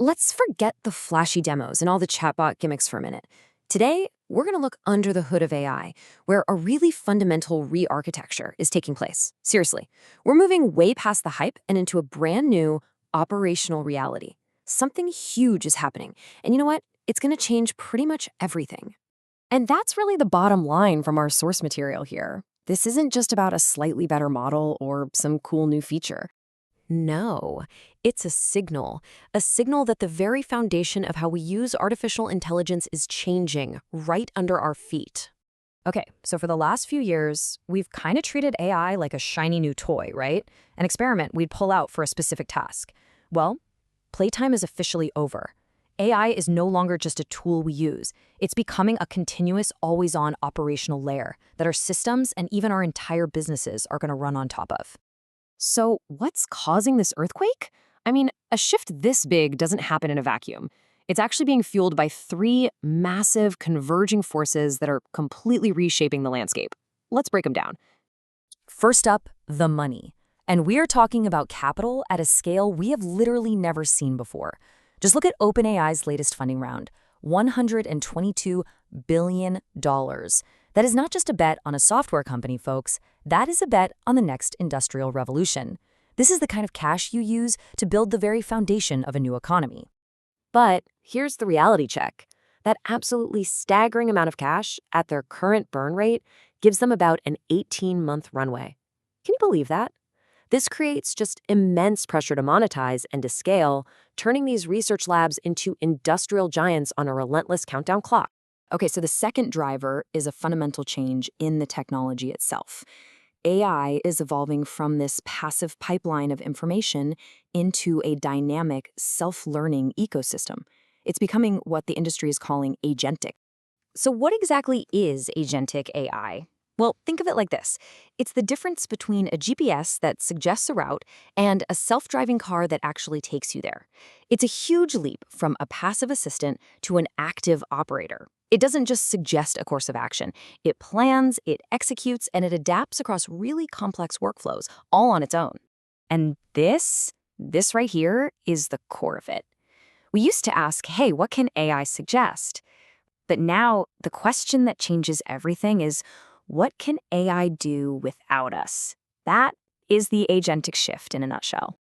Let's forget the flashy demos and all the chatbot gimmicks for a minute. Today, we're going to look under the hood of AI, where a really fundamental re-architecture is taking place. Seriously, we're moving way past the hype and into a brand new operational reality. Something huge is happening, and you know what? It's going to change pretty much everything. And that's really the bottom line from our source material here. This isn't just about a slightly better model or some cool new feature. No, it's a signal that the very foundation of how we use artificial intelligence is changing right under our feet. Okay, so for the last few years, we've kind of treated AI like a shiny new toy, right? An experiment we'd pull out for a specific task. Well, playtime is officially over. AI is no longer just a tool we use. It's becoming a continuous, always-on operational layer that our systems and even our entire businesses are going to run on top of. So what's causing this earthquake? I mean, a shift this big doesn't happen in a vacuum. It's actually being fueled by three massive converging forces that are completely reshaping the landscape. Let's break them down. First up, the money. And we are talking about capital at a scale we have literally never seen before. Just look at OpenAI's latest funding round, $122 billion. That is not just a bet on a software company, folks. That is a bet on the next industrial revolution. This is the kind of cash you use to build the very foundation of a new economy. But here's the reality check. That absolutely staggering amount of cash at their current burn rate gives them about an 18-month runway. Can you believe that? This creates just immense pressure to monetize and to scale, turning these research labs into industrial giants on a relentless countdown clock. Okay, so the second driver is a fundamental change in the technology itself. AI is evolving from this passive pipeline of information into a dynamic, self-learning ecosystem. It's becoming what the industry is calling agentic. So what exactly is agentic AI? Well, think of it like this. It's the difference between a GPS that suggests a route and a self-driving car that actually takes you there. It's a huge leap from a passive assistant to an active operator. It doesn't just suggest a course of action. It plans, it executes, and it adapts across really complex workflows, all on its own. And this right here is the core of it. We used to ask, hey, what can AI suggest? But now the question that changes everything is, what can AI do without us? That is the agentic shift in a nutshell.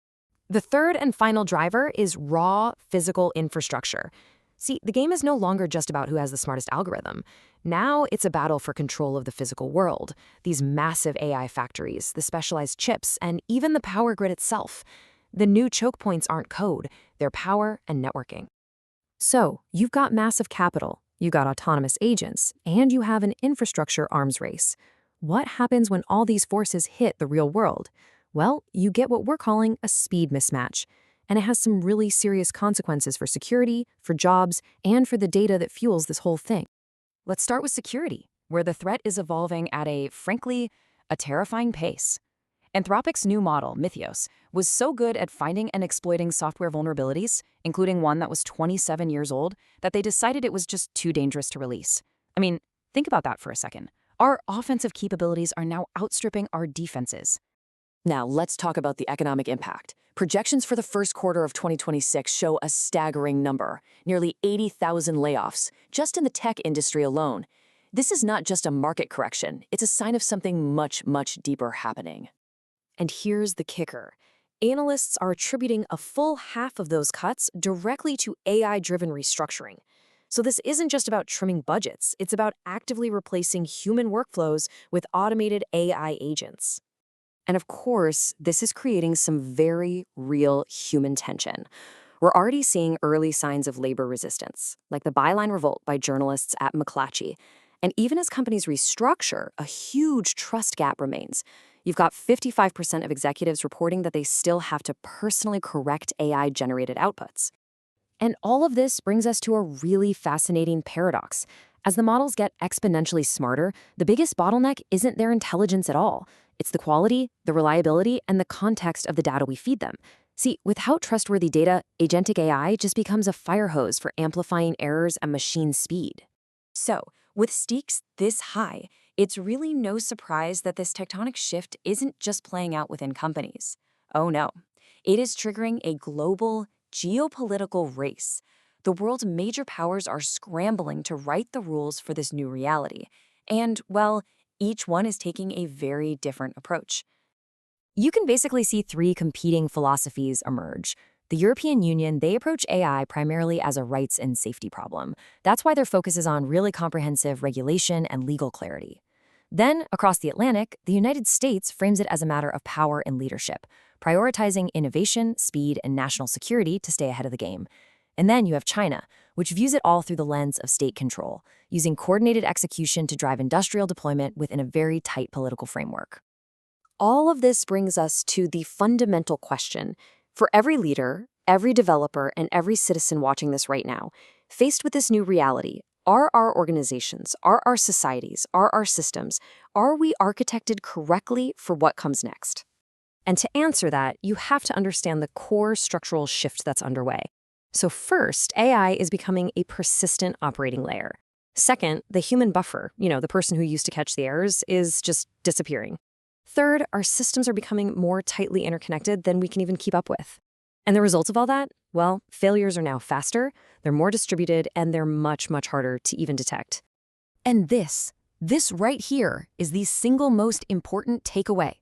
The third and final driver is raw physical infrastructure. See, the game is no longer just about who has the smartest algorithm. Now it's a battle for control of the physical world, these massive AI factories, the specialized chips, and even the power grid itself. The new choke points aren't code, they're power and networking. So, you've got massive capital, you got autonomous agents, and you have an infrastructure arms race. What happens when all these forces hit the real world? Well, you get what we're calling a speed mismatch. And it has some really serious consequences for security, for jobs, and for the data that fuels this whole thing. Let's start with security, where the threat is evolving at frankly, a terrifying pace. Anthropic's new model, Mythios, was so good at finding and exploiting software vulnerabilities, including one that was 27 years old, that they decided it was just too dangerous to release. I mean, think about that for a second. Our offensive capabilities are now outstripping our defenses. Now, let's talk about the economic impact. Projections for the first quarter of 2026 show a staggering number, nearly 80,000 layoffs, just in the tech industry alone. This is not just a market correction, it's a sign of something much, much deeper happening. And here's the kicker. Analysts are attributing a full half of those cuts directly to AI-driven restructuring. So this isn't just about trimming budgets, it's about actively replacing human workflows with automated AI agents. And of course, this is creating some very real human tension. We're already seeing early signs of labor resistance, like the byline revolt by journalists at McClatchy. And even as companies restructure, a huge trust gap remains. You've got 55% of executives reporting that they still have to personally correct AI-generated outputs. And all of this brings us to a really fascinating paradox. As the models get exponentially smarter, the biggest bottleneck isn't their intelligence at all. It's the quality, the reliability, and the context of the data we feed them. See, without trustworthy data, agentic AI just becomes a fire hose for amplifying errors at machine speed. So, with stakes this high, it's really no surprise that this tectonic shift isn't just playing out within companies. Oh no, it is triggering a global, geopolitical race. The world's major powers are scrambling to write the rules for this new reality. And, well, each one is taking a very different approach. You can basically see three competing philosophies emerge. The European Union, they approach AI primarily as a rights and safety problem. That's why their focus is on really comprehensive regulation and legal clarity. Then, across the Atlantic, the United States frames it as a matter of power and leadership, prioritizing innovation, speed, and national security to stay ahead of the game. And then you have China, which views it all through the lens of state control, using coordinated execution to drive industrial deployment within a very tight political framework. All of this brings us to the fundamental question. For every leader, every developer, and every citizen watching this right now, faced with this new reality, are our organizations, are our societies, are our systems, are we architected correctly for what comes next? And to answer that, you have to understand the core structural shift that's underway. So first, AI is becoming a persistent operating layer. Second, the human buffer, the person who used to catch the errors, is just disappearing. Third, our systems are becoming more tightly interconnected than we can even keep up with. And the result of all that? Well, failures are now faster, they're more distributed, and they're much, much harder to even detect. And this right here is the single most important takeaway.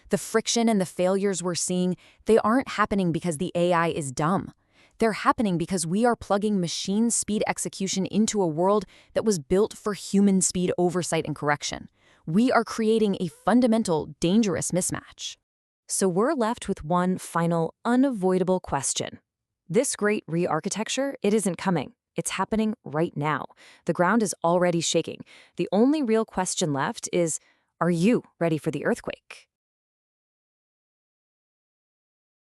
The friction and the failures we're seeing, they aren't happening because the AI is dumb. They're happening because we are plugging machine speed execution into a world that was built for human speed oversight and correction. We are creating a fundamental, dangerous mismatch. So we're left with one final, unavoidable question. This great re-architecture, it isn't coming. It's happening right now. The ground is already shaking. The only real question left is, are you ready for the earthquake?